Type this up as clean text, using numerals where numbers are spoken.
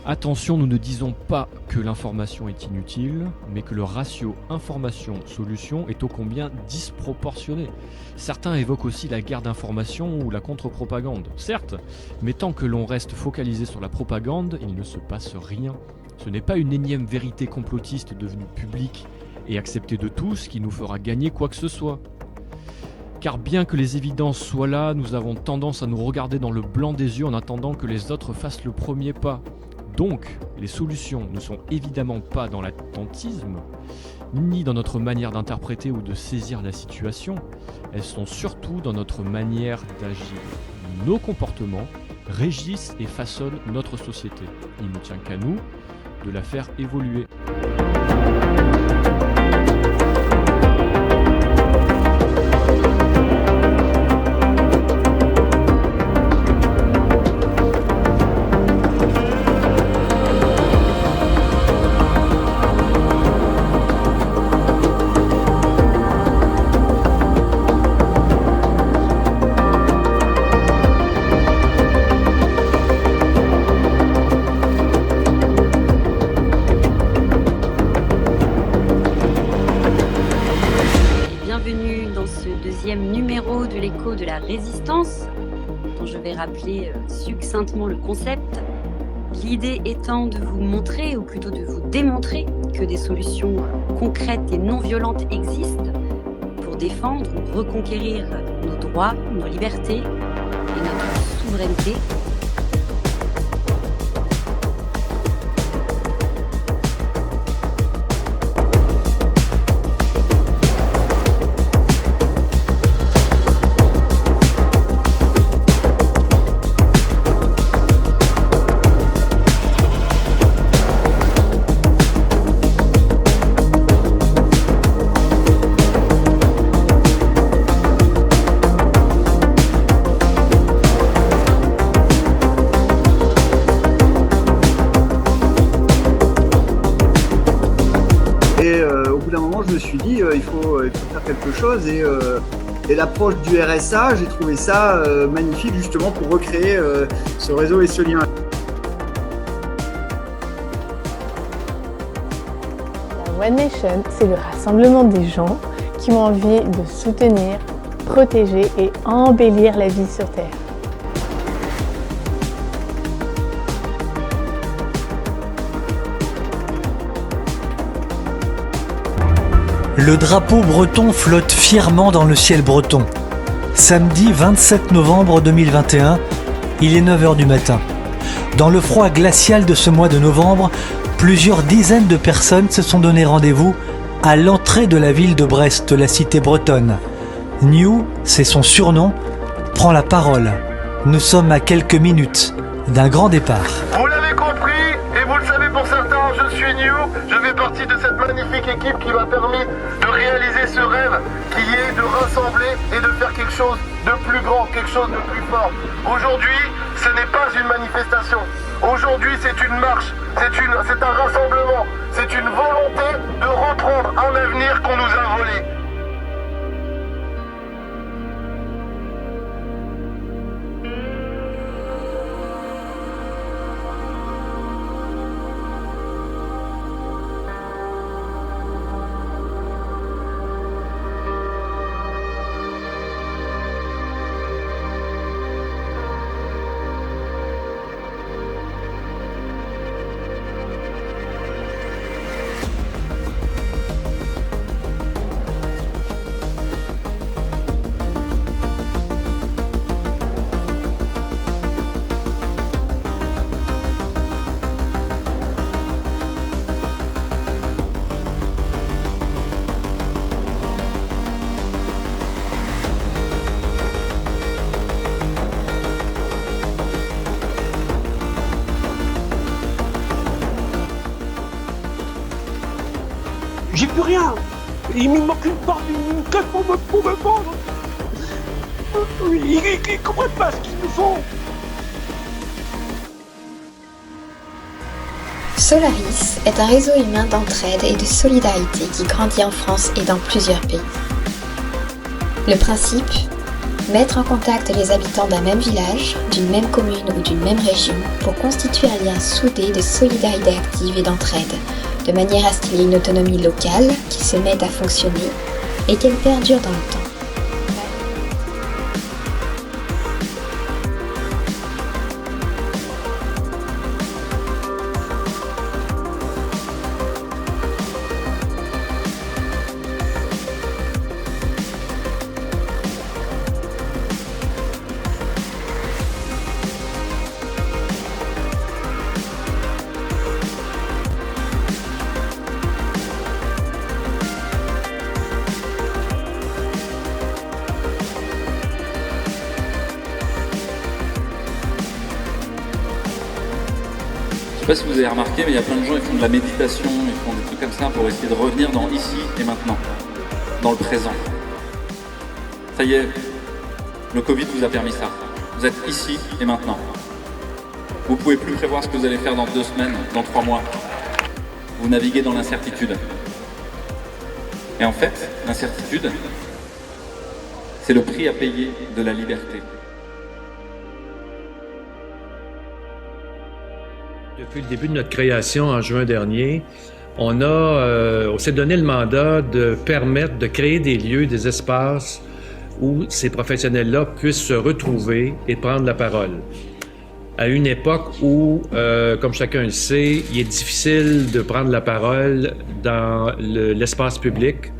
Attention, nous ne disons pas que l'information est inutile, mais que le ratio information-solution est ô combien disproportionné. Certains évoquent aussi la guerre d'information ou la contre-propagande. Certes, mais tant que l'on reste focalisé sur la propagande, il ne se passe rien. Ce n'est pas une énième vérité complotiste devenue publique et acceptée de tous qui nous fera gagner quoi que ce soit. Car bien que les évidences soient là, nous avons tendance à nous regarder dans le blanc des yeux en attendant que les autres fassent le premier pas. Donc, les solutions ne sont évidemment pas dans l'attentisme, ni dans notre manière d'interpréter ou de saisir la situation, elles sont surtout dans notre manière d'agir. Nos comportements régissent et façonnent notre société. Il ne tient qu'à nous de la faire évoluer. Numéro de l'écho de la résistance, dont je vais rappeler succinctement le concept. L'idée étant de vous montrer, ou plutôt de vous démontrer, que des solutions concrètes et non violentes existent pour défendre ou reconquérir nos droits, nos libertés et notre souveraineté. Au bout d'un moment, je me suis dit il faut faire quelque chose et l'approche du RSA, j'ai trouvé ça magnifique justement pour recréer ce réseau et ce lien. La One Nation, c'est le rassemblement des gens qui ont envie de soutenir, protéger et embellir la vie sur Terre. Le drapeau breton flotte fièrement dans le ciel breton. Samedi 27 novembre 2021, il est 9h du matin. Dans le froid glacial de ce mois de novembre, plusieurs dizaines de personnes se sont donné rendez-vous à l'entrée de la ville de Brest, la cité bretonne. New, c'est son surnom, prend la parole. Nous sommes à quelques minutes d'un grand départ. Vous l'avez compris, et vous le savez pour certains, je suis New, je fais partie de cette magnifique équipe qui m'a permis de réaliser ce rêve, qui est de rassembler et de faire quelque chose de plus grand, quelque chose de plus fort. Aujourd'hui, ce n'est pas une manifestation. Aujourd'hui, c'est une marche, c'est un rassemblement, c'est une volonté de reprendre un avenir qu'on nous a volé. J'ai plus rien. Il me manque une claque pour me pendre. Ils comprennent pas ce qu'ils nous font. Solaris est un réseau humain d'entraide et de solidarité qui grandit en France et dans plusieurs pays. Le principe, Mettre en contact les habitants d'un même village, d'une même commune ou d'une même région pour constituer un lien soudé de solidarité active et d'entraide, de manière à ce qu'il y ait une autonomie locale qui se mette à fonctionner et qu'elle perdure dans le temps. Je sais pas si vous avez remarqué, mais il y a plein de gens qui font de la méditation, ils font des trucs comme ça pour essayer de revenir dans ici et maintenant, dans le présent. Ça y est, le Covid vous a permis ça. Vous êtes ici et maintenant. Vous pouvez plus prévoir ce que vous allez faire dans 2 semaines, dans 3 mois. Vous naviguez dans l'incertitude. Et en fait, l'incertitude, c'est le prix à payer de la liberté. Depuis le début de notre création en juin dernier, on s'est donné le mandat de permettre de créer des lieux, des espaces où ces professionnels-là puissent se retrouver et prendre la parole. À une époque où, comme chacun le sait, il est difficile de prendre la parole dans l'espace public